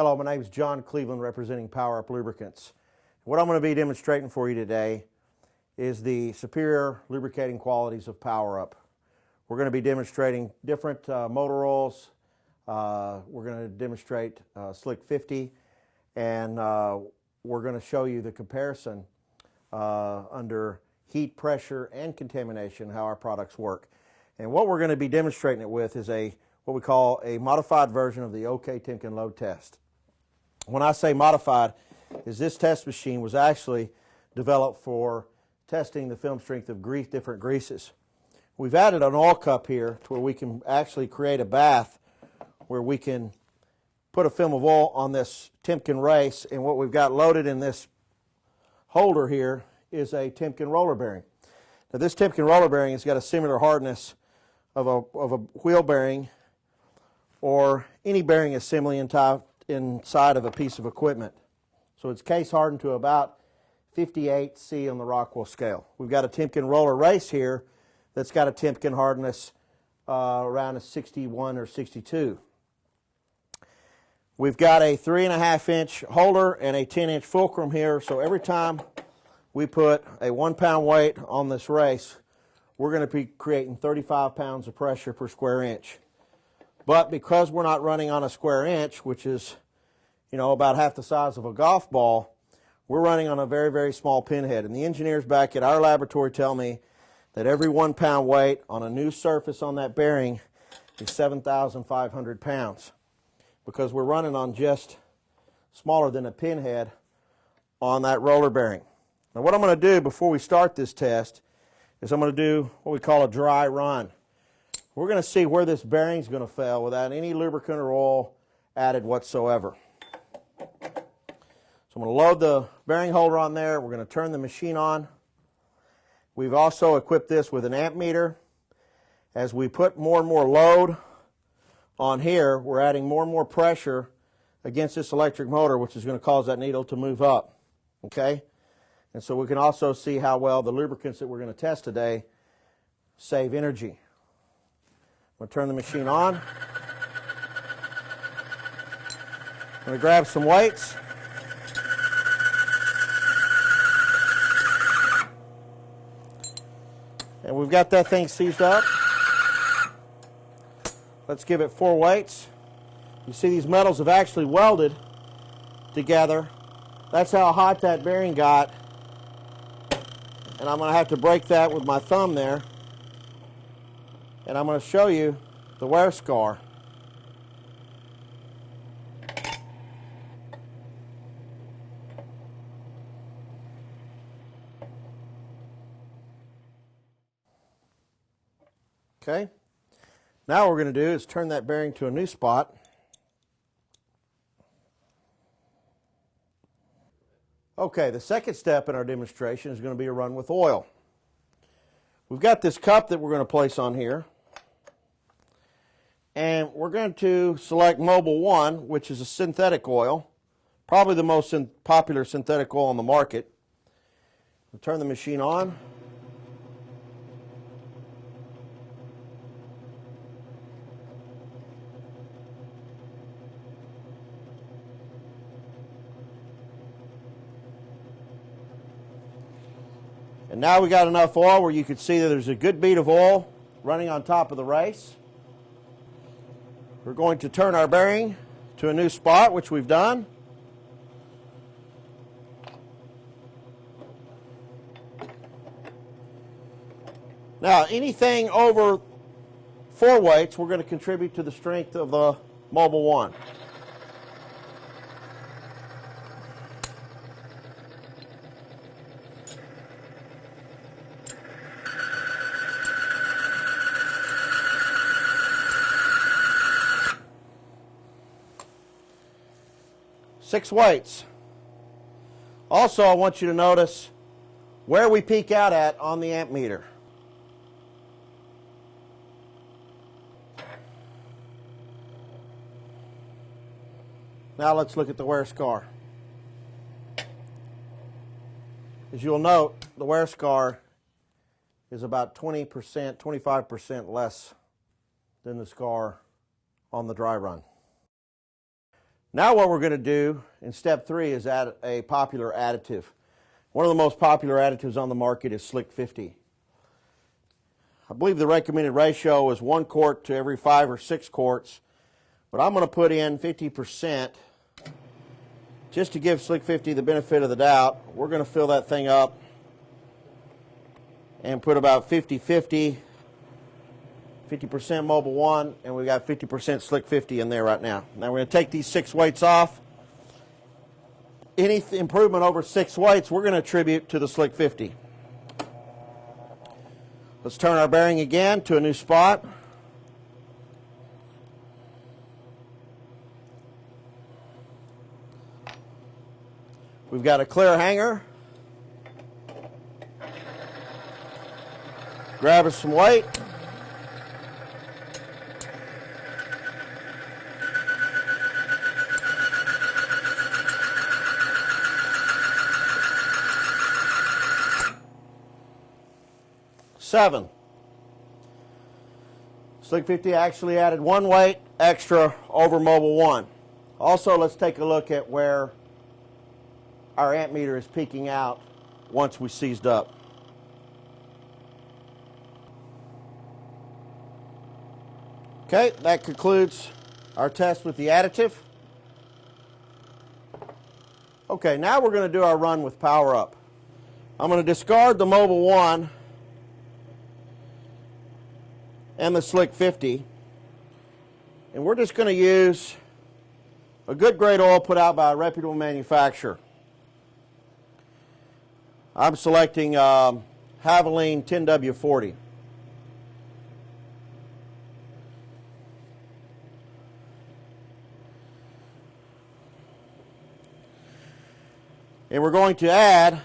Hello, my name is John Cleveland representing Power Up Lubricants. What I'm going to be demonstrating for you today is the superior lubricating qualities of Power Up. We're going to be demonstrating different motor oils. We're going to demonstrate Slick 50, and we're going to show you the comparison under heat, pressure, and contamination, how our products work. And what we're going to be demonstrating it with is what we call a modified version of the OK Timken load test. When I say modified, is this test machine was actually developed for testing the film strength of different greases. We've added an oil cup here to where we can actually create a bath where we can put a film of oil on this Timken race, and what we've got loaded in this holder here is a Timken roller bearing. Now this Timken roller bearing has got a similar hardness of a wheel bearing or any bearing assembly inside of a piece of equipment. So it's case hardened to about 58 C on the Rockwell scale. We've got a Timken roller race here that's got a Timken hardness around a 61 or 62. We've got a 3.5 inch holder and a 10 inch fulcrum here, so every time we put a 1 pound weight on this race, we're going to be creating 35 pounds of pressure per square inch. But because we're not running on a square inch, which is, about half the size of a golf ball, we're running on a very, very small pinhead. And the engineers back at our laboratory tell me that every 1 pound weight on a new surface on that bearing is 7,500 pounds, because we're running on just smaller than a pinhead on that roller bearing. Now what I'm going to do before we start this test is I'm going to do what we call a dry run. We're going to see where this bearing is going to fail without any lubricant or oil added whatsoever. So I'm going to load the bearing holder on there. We're going to turn the machine on. We've also equipped this with an amp meter. As we put more and more load on here, we're adding more and more pressure against this electric motor, which is going to cause that needle to move up. Okay? And so we can also see how well the lubricants that we're going to test today save energy. I'm going to turn the machine on. I'm going to grab some weights. And we've got that thing seized up. Let's give it 4 weights. You see these metals have actually welded together. That's how hot that bearing got. And I'm going to have to break that with my thumb there. And I'm going to show you the wear scar. Okay. Now what we're going to do is turn that bearing to a new spot. Okay, the second step in our demonstration is going to be a run with oil. We've got this cup that we're going to place on here. And we're going to select Mobile 1, which is a synthetic oil, probably the most popular synthetic oil on the market. We'll turn the machine on. And now we got enough oil where you can see that there's a good bead of oil running on top of the race. We're going to turn our bearing to a new spot, which we've done. Now, anything over 4 weights, we're going to contribute to the strength of the Mobile 1. Six weights. Also, I want you to notice where we peak out at on the amp meter. Now let's look at the wear scar. As you'll note, the wear scar is about 20%, 25% less than the scar on the dry run. Now what we're going to do in step 3 is add a popular additive. One of the most popular additives on the market is Slick 50. I believe the recommended ratio is 1 quart to every 5 or 6 quarts, but I'm going to put in 50% just to give Slick 50 the benefit of the doubt. We're going to fill that thing up and put about 50-50, 50% Mobil 1, and we got 50% Slick 50 in there right now. Now we're going to take these 6 weights off. Any improvement over 6 weights, we're going to attribute to the Slick 50. Let's turn our bearing again to a new spot. We've got a clear hanger. Grab us some weight. Seven. Slick 50 actually added 1 weight extra over Mobil 1. Also, let's take a look at where our amp meter is peaking out once we seized up. Okay, that concludes our test with the additive. Okay, now we're going to do our run with power up. I'm going to discard the Mobil 1 and the Slick 50, and we're just going to use a good grade oil put out by a reputable manufacturer. I'm selecting Havoline 10W40. And we're going to add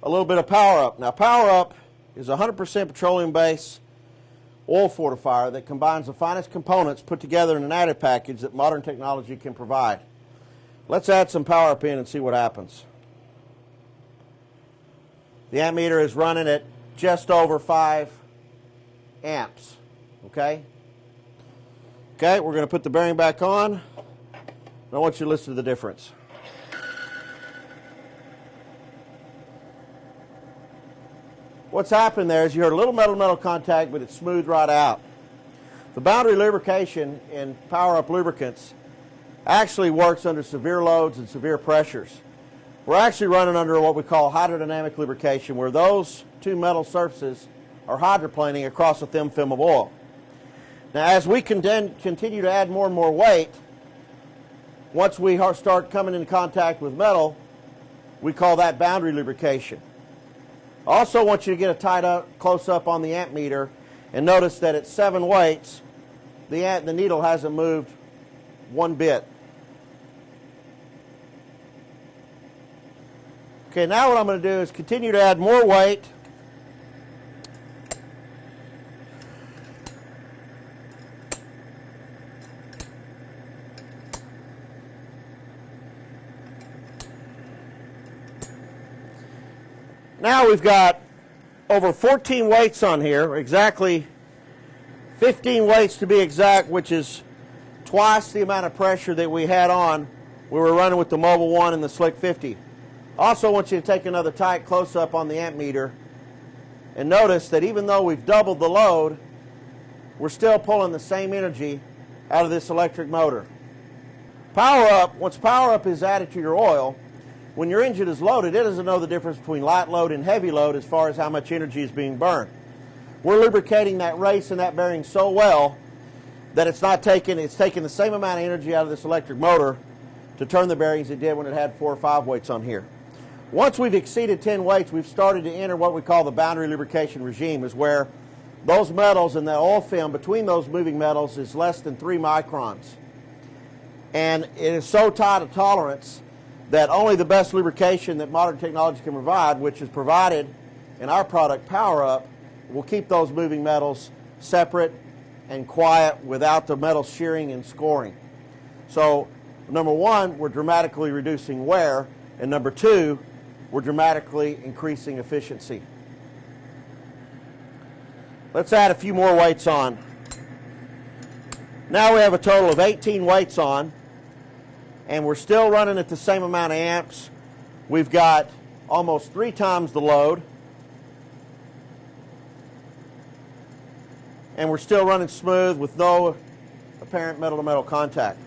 a little bit of Power Up. Now, Power Up is a 100% petroleum-based oil fortifier that combines the finest components put together in an additive package that modern technology can provide. Let's add some Power Up in and see what happens. The amp meter is running at just over 5 amps. Okay? Okay, we're going to put the bearing back on. I want you to listen to the difference. What's happened there is you heard a little metal-metal contact, but it's smoothed right out. The boundary lubrication in Power Up lubricants actually works under severe loads and severe pressures. We're actually running under what we call hydrodynamic lubrication, where those two metal surfaces are hydroplaning across a thin film of oil. Now, as we continue to add more and more weight, once we start coming into contact with metal, we call that boundary lubrication. I also want you to get a tight close-up on the amp meter and notice that at 7 weights, the needle hasn't moved 1 bit. Okay, now what I'm going to do is continue to add more weight. Now we've got over 14 weights on here, exactly 15 weights to be exact, which is twice the amount of pressure that we had on when we were running with the Mobil 1 and the Slick 50. Also want you to take another tight close-up on the amp meter and notice that even though we've doubled the load, we're still pulling the same energy out of this electric motor. Power Up, once Power Up is added to your oil, when your engine is loaded, it doesn't know the difference between light load and heavy load as far as how much energy is being burned. We're lubricating that race and that bearing so well that it's taking the same amount of energy out of this electric motor to turn the bearings it did when it had 4 or 5 weights on here. Once we've exceeded 10 weights, we've started to enter what we call the boundary lubrication regime, is where those metals and the oil film between those moving metals is less than 3 microns. And it is so tight a tolerance that only the best lubrication that modern technology can provide, which is provided in our product Power Up, will keep those moving metals separate and quiet without the metal shearing and scoring. So, number 1, we're dramatically reducing wear, and number 2, we're dramatically increasing efficiency. Let's add a few more weights on. Now we have a total of 18 weights on. and we're still running at the same amount of amps. We've got almost 3 times the load, and we're still running smooth with no apparent metal-to-metal contact.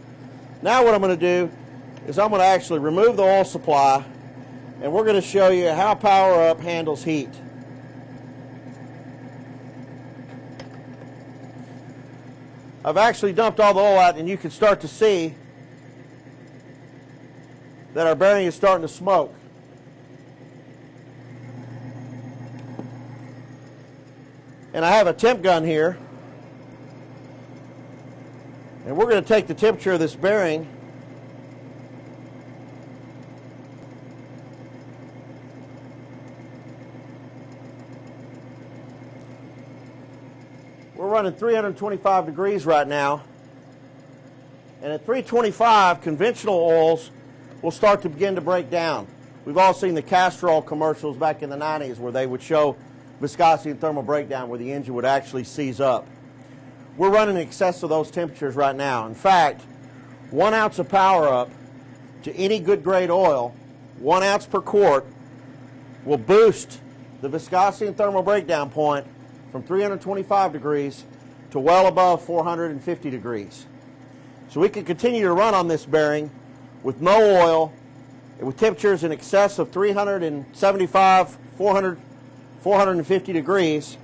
Now what I'm going to do is I'm going to actually remove the oil supply, and we're going to show you how Power Up handles heat. I've actually dumped all the oil out, and you can start to see that our bearing is starting to smoke. And I have a temp gun here, and we're going to take the temperature of this bearing We're running 325 degrees right now, and at 325 conventional oils will start to begin to break down. We've all seen the castor oil commercials back in the 90s where they would show viscosity and thermal breakdown where the engine would actually seize up. We're running in excess of those temperatures right now. In fact, 1 ounce of Power Up to any good grade oil, 1 ounce per quart, will boost the viscosity and thermal breakdown point from 325 degrees to well above 450 degrees. So we can continue to run on this bearing with no oil, with temperatures in excess of 375, 400, 450 degrees.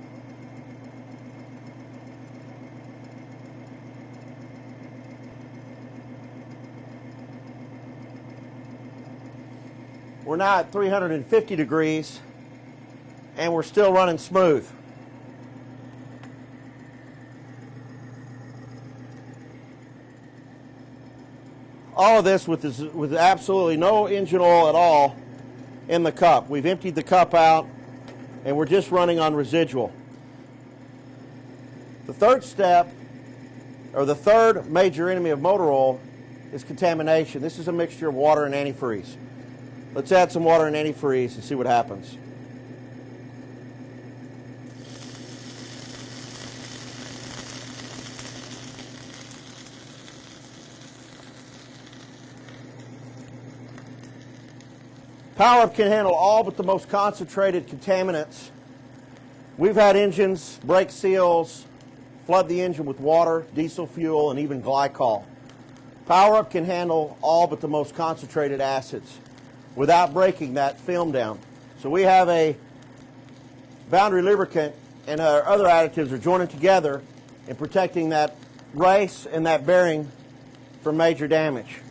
We're now at 350 degrees, and we're still running smooth. All of this with absolutely no engine oil at all in the cup. We've emptied the cup out, and we're just running on residual. The third step, or the third major enemy of motor oil, is contamination. This is a mixture of water and antifreeze. Let's add some water and antifreeze and see what happens. Power Up can handle all but the most concentrated contaminants. We've had engines break seals, flood the engine with water, diesel fuel, and even glycol. Power Up can handle all but the most concentrated acids without breaking that film down. So we have a boundary lubricant, and our other additives are joining together in protecting that race and that bearing from major damage.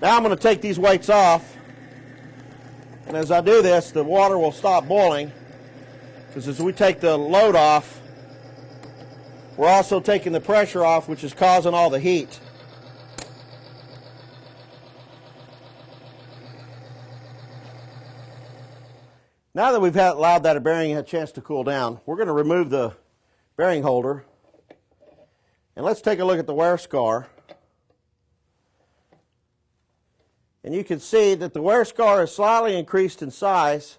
Now I'm going to take these weights off. And as I do this, the water will stop boiling, because as we take the load off, we're also taking the pressure off, which is causing all the heat. Now that we've allowed that bearing a chance to cool down, we're going to remove the bearing holder, and let's take a look at the wear scar. And you can see that the wear scar is slightly increased in size.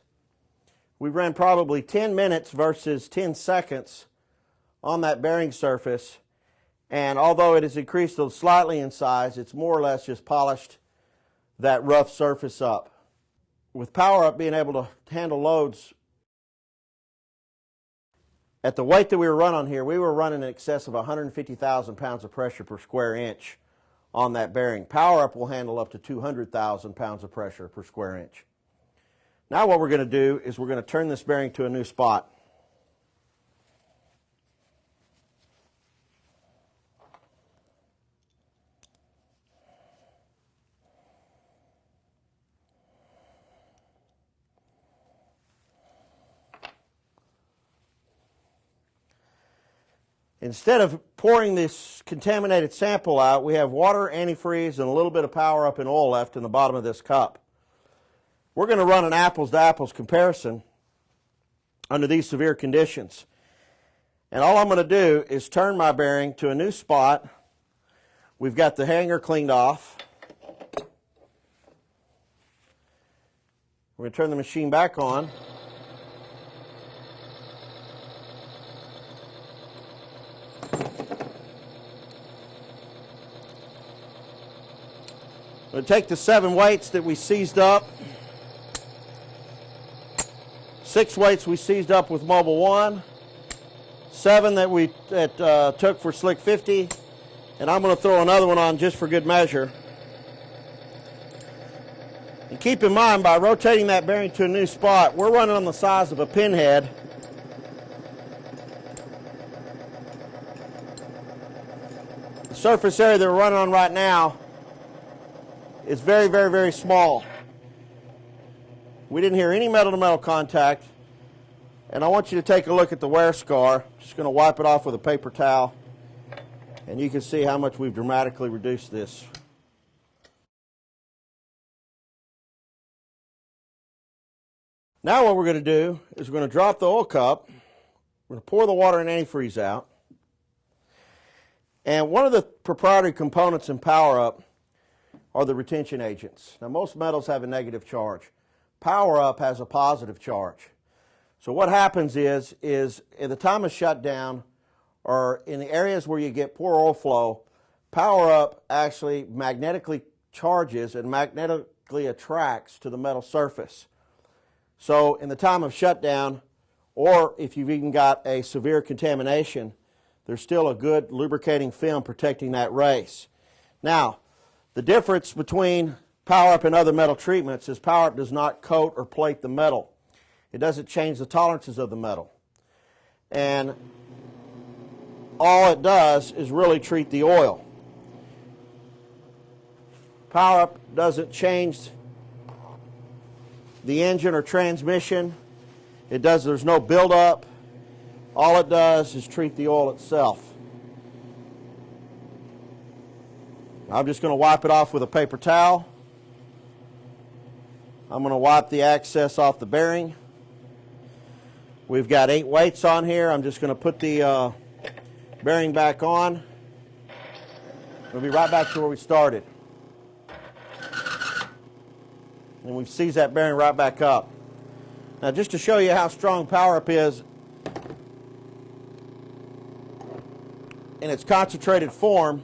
We ran probably 10 minutes versus 10 seconds on that bearing surface. And although it has increased slightly in size, it's more or less just polished that rough surface up. With Power Up being able to handle loads at the weight that we were running on here, we were running in excess of 150,000 pounds of pressure per square inch on that bearing. Power Up will handle up to 200,000 pounds of pressure per square inch. Now what we're going to do is we're going to turn this bearing to a new spot. Instead of pouring this contaminated sample out, we have water, antifreeze, and a little bit of Power Up and oil left in the bottom of this cup. We're going to run an apples-to-apples comparison under these severe conditions. And all I'm going to do is turn my bearing to a new spot. We've got the hanger cleaned off. We're going to turn the machine back on. We'll take the 7 weights that we seized up, 6 weights we seized up with Mobile 1, 7 that we took for Slick 50, and I'm going to throw another one on just for good measure. And keep in mind, by rotating that bearing to a new spot, we're running on the size of a pinhead. The surface area that we're running on right now is very, very, very small. We didn't hear any metal-to-metal contact. And I want you to take a look at the wear scar. Just going to wipe it off with a paper towel. And you can see how much we've dramatically reduced this. Now what we're going to do is we're going to drop the oil cup. We're going to pour the water and antifreeze out. And one of the proprietary components in Power Up are the retention agents. Now most metals have a negative charge. Power Up has a positive charge. So what happens is at the time of shutdown or in the areas where you get poor oil flow, Power Up actually magnetically charges and magnetically attracts to the metal surface. So in the time of shutdown, or if you've even got a severe contamination, there's still a good lubricating film protecting that race. Now, the difference between Power Up and other metal treatments is Power Up does not coat or plate the metal. It doesn't change the tolerances of the metal. And all it does is really treat the oil. Power Up doesn't change the engine or transmission. There's no buildup. All it does is treat the oil itself. I'm just going to wipe it off with a paper towel. I'm going to wipe the excess off the bearing. We've got 8 weights on here. I'm just going to put the bearing back on. We'll be right back to where we started. And we've seized that bearing right back up. Now just to show you how strong Power Up is in its concentrated form,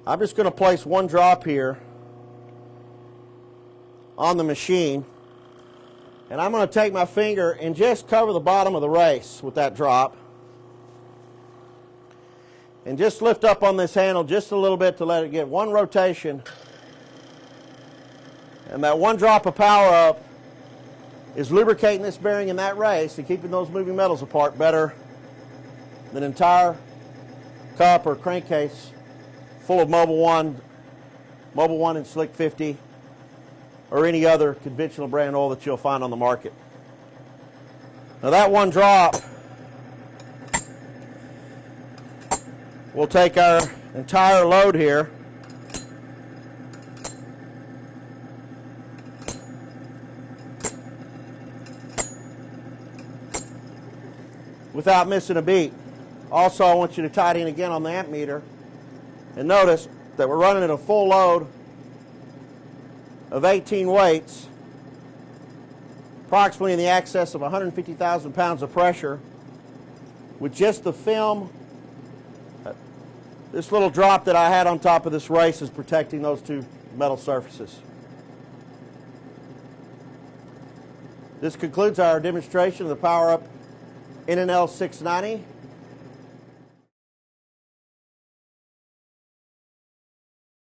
I'm just going to place 1 drop here on the machine, and I'm going to take my finger and just cover the bottom of the race with that drop and just lift up on this handle just a little bit to let it get 1 rotation. And that 1 drop of Power Up is lubricating this bearing in that race and keeping those moving metals apart better than an entire cup or crankcase full of Mobile 1 and Slick 50, or any other conventional brand oil that you'll find on the market. Now that 1 drop will take our entire load here without missing a beat. Also, I want you to tidy in again on the amp meter and notice that we're running at a full load of 18 weights, approximately in the excess of 150,000 pounds of pressure, with just the film. This little drop that I had on top of this race is protecting those 2 metal surfaces. This concludes our demonstration of the Power Up NNL 690.